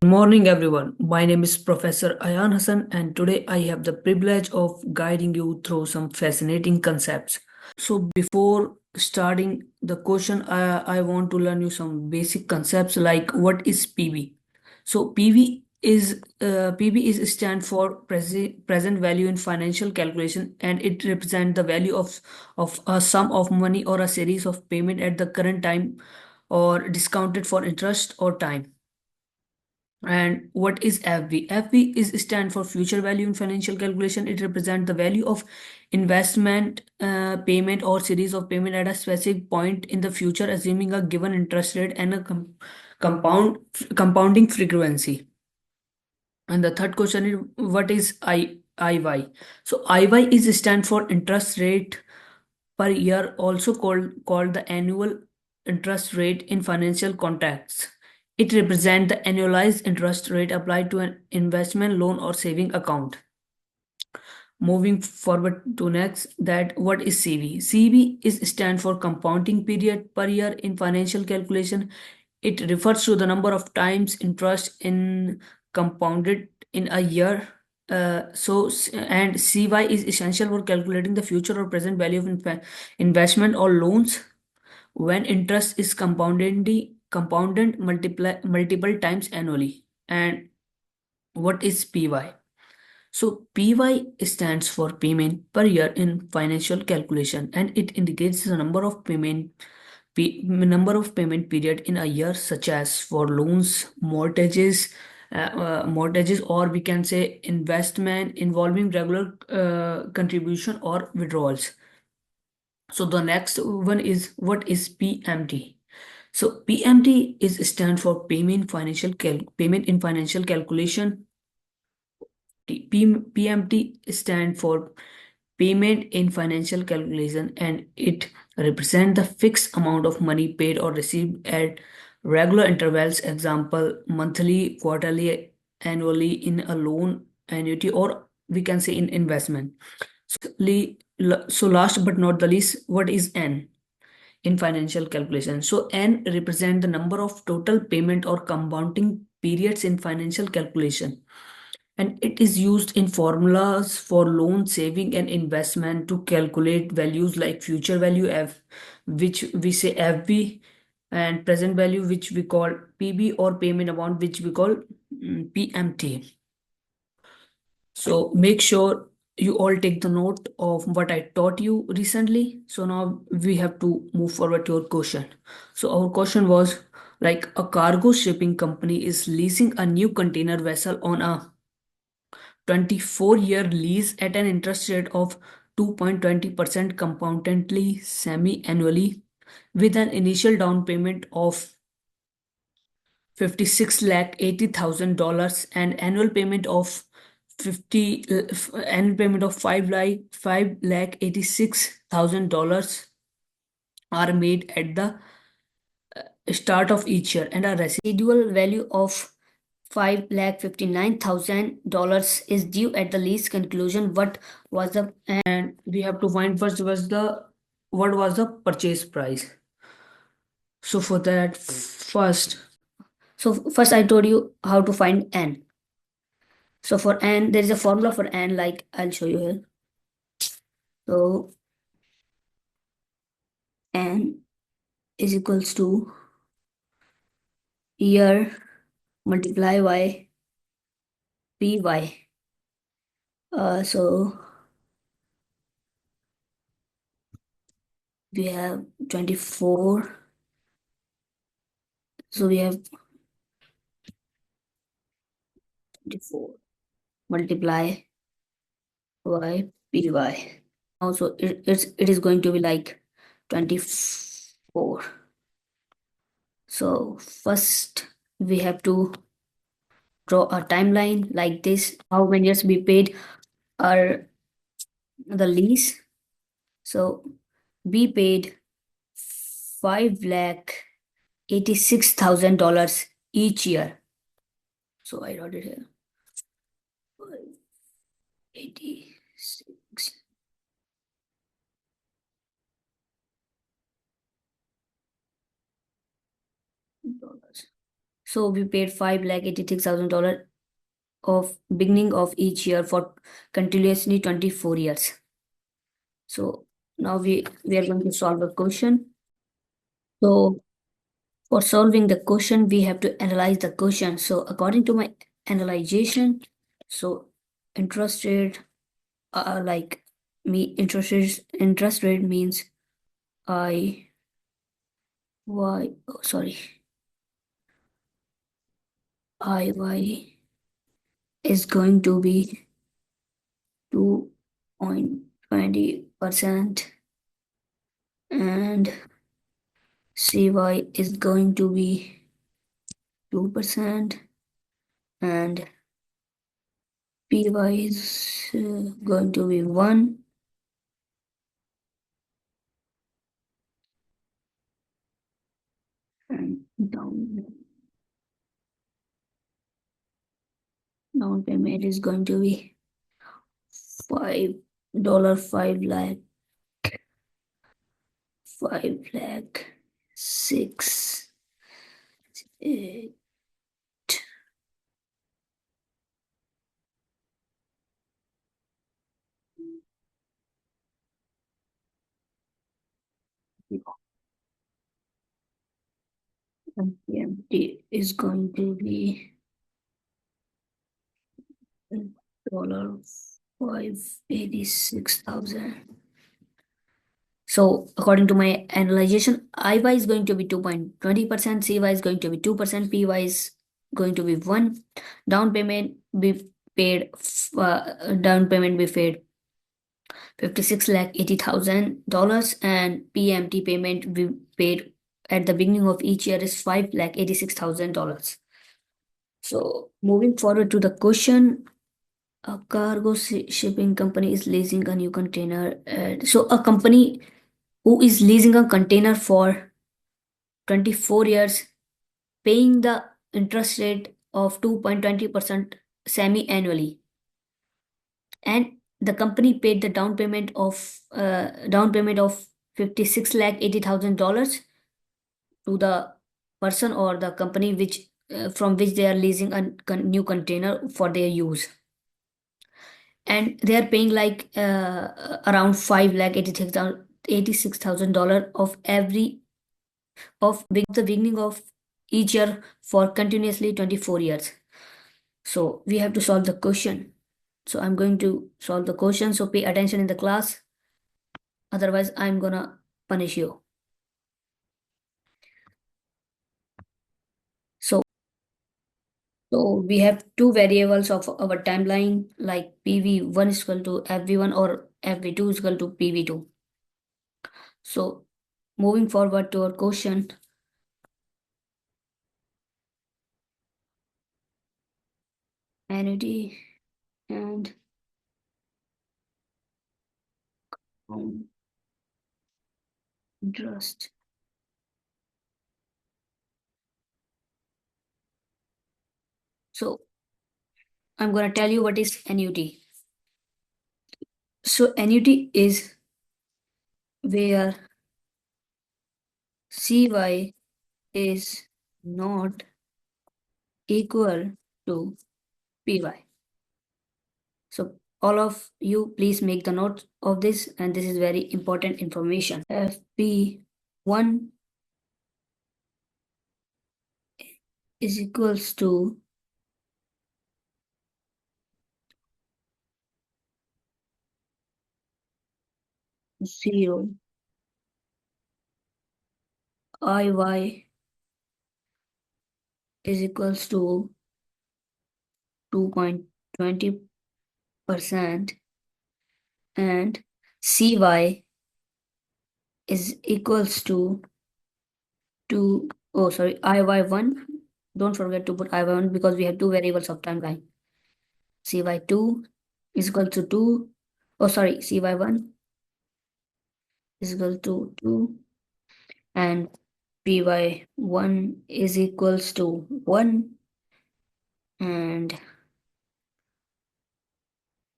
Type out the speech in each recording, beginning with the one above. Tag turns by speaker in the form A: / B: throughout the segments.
A: Good morning, everyone. My name is Professor Ayan Hassan, and today I have the privilege of guiding you through some fascinating concepts. So, before starting the question, I want to learn you some basic concepts like what is PV. So, PV is stand for present value in financial calculation, and it represents the value of a sum of money or a series of payment at the current time or discounted for interest or time. And what is FV? FV is stand for future value in financial calculation. It represents the value of investment, payment or series of payment at a specific point in the future, assuming a given interest rate and a compounding frequency. And the third question is what is IY? So IY is stand for interest rate per year, also called the annual interest rate in financial contexts. It represents the annualized interest rate applied to an investment loan or saving account. Moving forward to next, that what is CV? CV is stand for compounding period per year in financial calculation. It refers to the number of times interest in compounded in a year. And CY is essential for calculating the future or present value of investment or loans when interest is compounded multiple times annually. And what is PY? So PY stands for payment per year in financial calculation, and it indicates the number of payment period in a year, such as for loans, mortgages, or we can say investment involving regular contribution or withdrawals. So the next one is what is PMT? So PMT is stand for payment in financial calculation. PMT stand for payment in financial calculation, and it represents the fixed amount of money paid or received at regular intervals, example monthly, quarterly, annually in a loan, annuity, or we can say in investment. So last but not the least, what is N in financial calculation? So N represent the number of total payment or compounding periods in financial calculation, and it is used in formulas for loan, saving, and investment to calculate values like future value F, which we say FB, and present value, which we call PB, or payment amount, which we call PMT. So make sure you all take the note of what I taught you recently. So now we have to move forward to your question. So our question was like a cargo shipping company is leasing a new container vessel on a 24-year lease at an interest rate of 2.20% compoundedly semi-annually with an initial down payment of 56 lakh $80,000 and annual payment of 5 lakh $86,000 are made at the start of each year, and a residual value of $5,59,000 is due at the lease conclusion. What was the and we have to find first was the what was the purchase price. So for that first I told you how to find N. So for N, there is a formula for N, like I'll show you here. So N is equals to year multiply by PY. So we have 24. So we have 24 multiply by PY. Also, it is going to be like 24. So first we have to draw a timeline like this. How many years we paid our the lease? So we paid 5,86,000 each year. So I wrote it here. 86. So we paid $5,86,000 of beginning of each year for continuously 24 years. So now we are going to solve a question. So for solving the question, we have to analyze the question. So according to my analyzation, so interest rate, like interest rate means I y oh, sorry IY is going to be 2.20% and CY is going to be 2% and PY is going to be 1 and down payment is going to be $5 5 lakh 6 8 and PMT is going to be dollar 586,000. So according to my analyzation, IY is going to be 2.20%, CY is going to be 2%, PY is going to be 1. Down payment we paid 56,80,000 and PMT payment we paid at the beginning of each year is $5,86,000. So moving forward to the question, a cargo shipping company is leasing a new container. So a company who is leasing a container for 24 years, paying the interest rate of 2.20% semi-annually, and the company paid the down payment of 56,80,000 to the person or the company which from which they are leasing a new container for their use, and they are paying like around 5,86,000 of the beginning of each year for continuously 24 years. So we have to solve the question. So I'm going to solve the question. So pay attention in the class. Otherwise, I'm gonna punish you. So, so we have two variables of our timeline, like PV1 is equal to FV1 or FV2 is equal to PV2. So moving forward to our question, annuity and interest. So I'm gonna tell you what is annuity. So annuity is where CY is not equal to PY. So all of you please make the note of this, and this is very important information. FP1 is equals to zero. IY is equals to 2.20% and CY is equals to IY1. Don't forget to put IY1 because we have two variables of timeline. CY2 is equal to 2. Oh, sorry, CY1 is equal to 2 and PY1 is equals to 1 and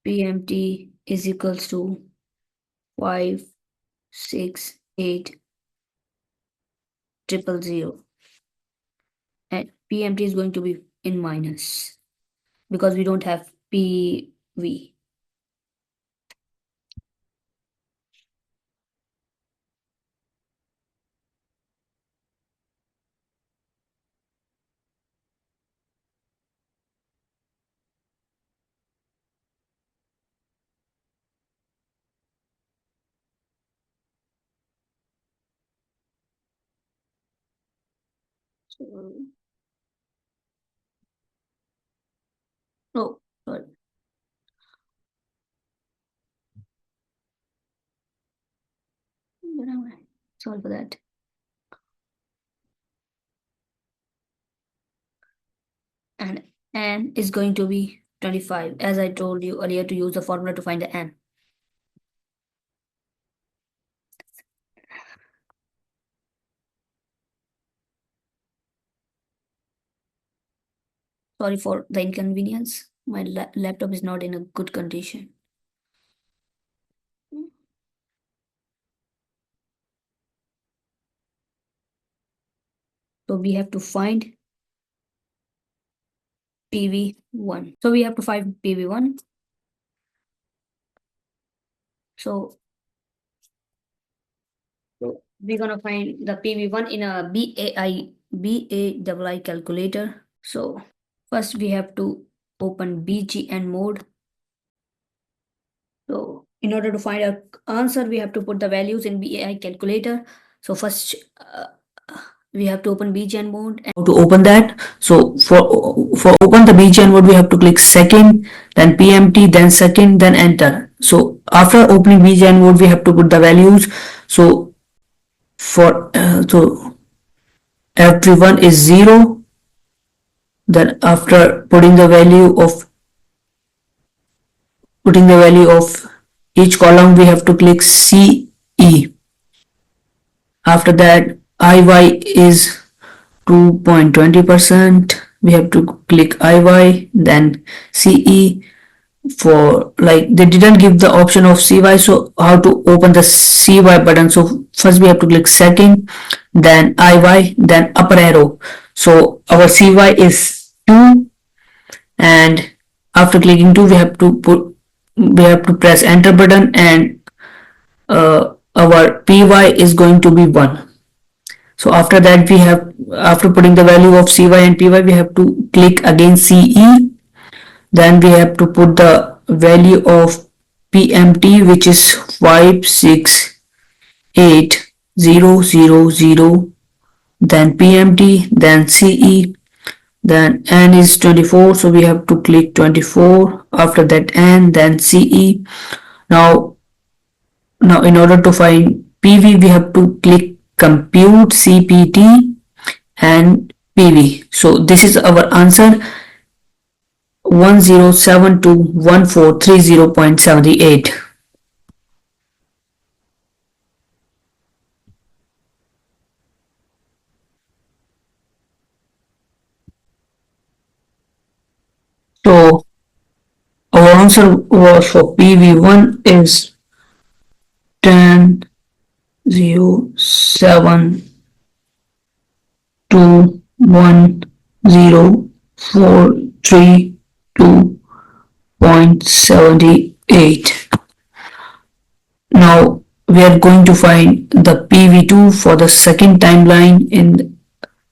A: PMT is equals to 5, 6, 8, 000. And PMT is going to be in minus because we don't have PV. So, oh, sorry. Sorry for that. And n is going to be 25, as I told you earlier to use the formula to find the n. Sorry for the inconvenience. My laptop is not in a good condition. So we have to find PV1. So we have to find PV1. So we're gonna find the PV1 in a BAI calculator. So first we have to open BGN mode. So in order to find our answer, we have to put the values in BAI calculator. So first we have to open BGN mode. And to open that, so for open the BGN mode, we have to click second, then PMT, then second, then enter. So after opening BGN mode, we have to put the values. So so everyone is 0. Then after putting the value of each column, we have to click CE. After that, IY is 2.20%. We have to click IY, then CE. For like they didn't give the option of CY, so how to open the CY button? So first we have to click setting, then IY, then upper arrow. So our CY is 2, and after clicking 2 we have to press enter button, and our PY is going to be 1. So after that after putting the value of CY and PY, we have to click again CE. Then we have to put the value of PMT, which is 568000, then PMT, then CE, then N is 24, so we have to click 24. After that N, then CE. Now in order to find PV, we have to click compute CPT and PV. So this is our answer, 10721430.78. So our answer was for PV1 is 10,072,10432.78. Now we are going to find the PV2 for the second timeline in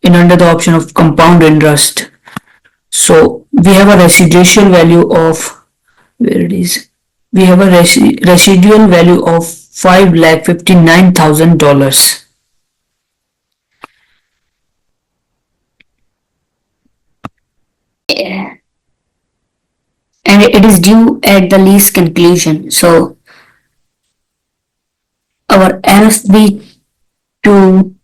A: under the option of compound interest. So we have a residual value of, where it is, we have a residual value of $5,59,000. Yeah. And it is due at the lease conclusion. So our LFB2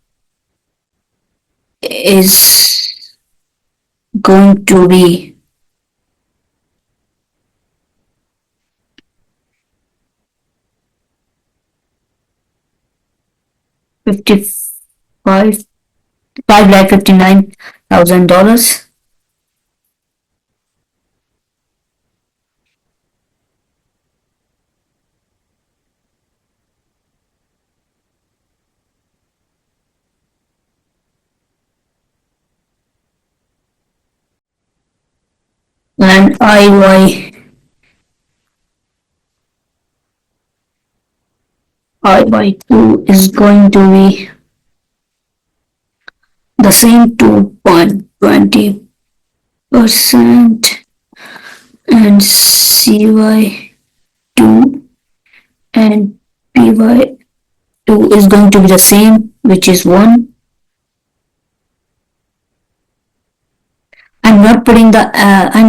A: is going to be 55 $5,59,000. I by 2 is going to be the same 2.20%, and cy2 and py2 is going to be the same, which is 1. I'm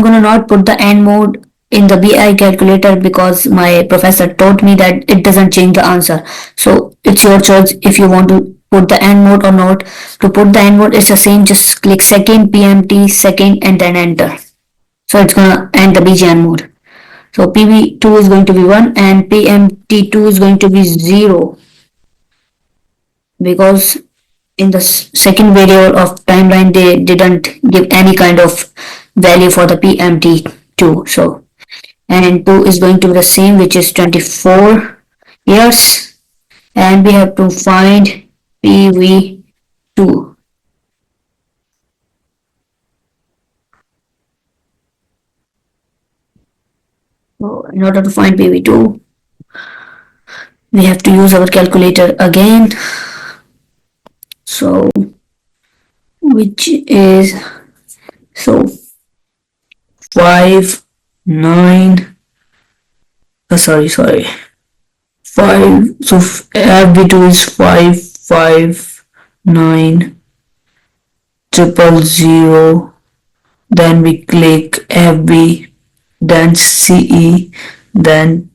A: gonna not put the AND mode in the BI calculator because my professor taught me that it doesn't change the answer. So it's your choice if you want to put the AND mode or not. To put the AND mode, it's the same. Just click second, PMT, second, and then enter. So it's gonna end the BGN mode. So PV2 is going to be 1 and PMT2 is going to be 0, because in the second variable of timeline they didn't give any kind of value for the PMT2. So N2 is going to be the same, which is 24 years, and we have to find PV2. So in order to find PV2, we have to use our calculator again. So which is 5 9 sorry 5. So FB2 is 55900. Then we click FB, then CE, then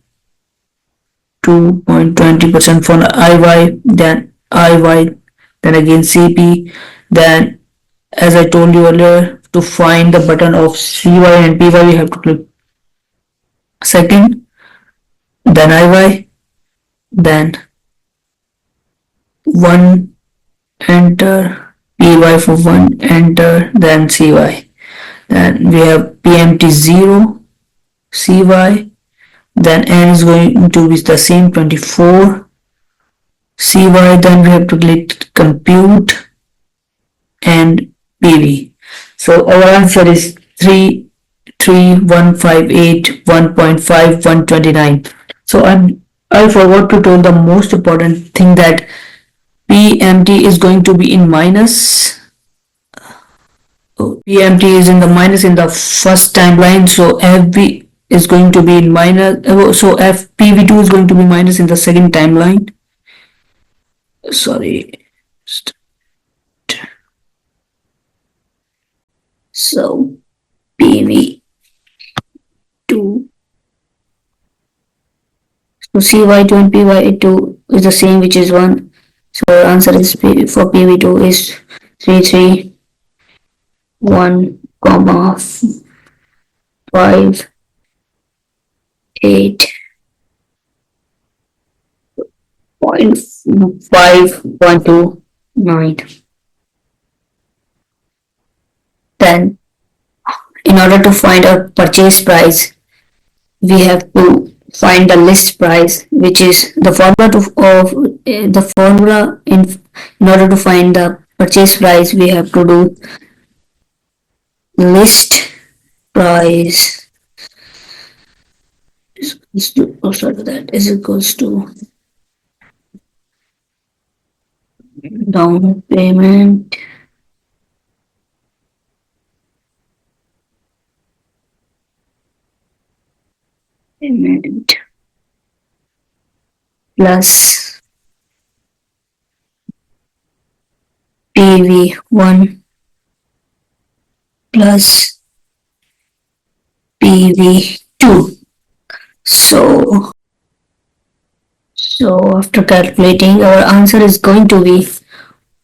A: 2.20% for IY, then IY, then again CP. Then, as I told you earlier, to find the button of CY and PY, we have to click second, then IY, then 1, enter, PY for 1, enter, then CY. Then we have PMT0, CY, then N is going to be the same, 24, CY, then we have to click compute and PV. So our answer is 33158 1.5 129. So I forgot to tell the most important thing, that PMT is going to be in minus. PMT is in the minus in the first timeline, so FB is going to be in minus. So FPV2 is going to be minus in the second timeline. Sorry. So PV2. So CY2 and PY2 is the same, which is 1. So our answer is for PV2 is 331, 5, 8.5.29. Then, in order to find a purchase price, we have to find the list price, which is the formula in order to find the purchase price. We have to do list price is equals to down payment plus PV1 plus PV2. So after calculating, our answer is going to be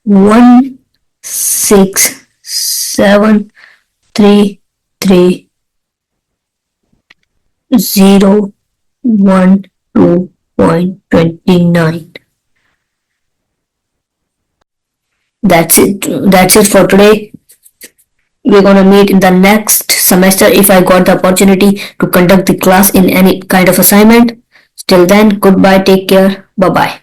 A: 16733.012.29. That's it for today. We're gonna meet in the next semester if I got the opportunity to conduct the class in any kind of assignment. Till then, goodbye, take care, bye bye.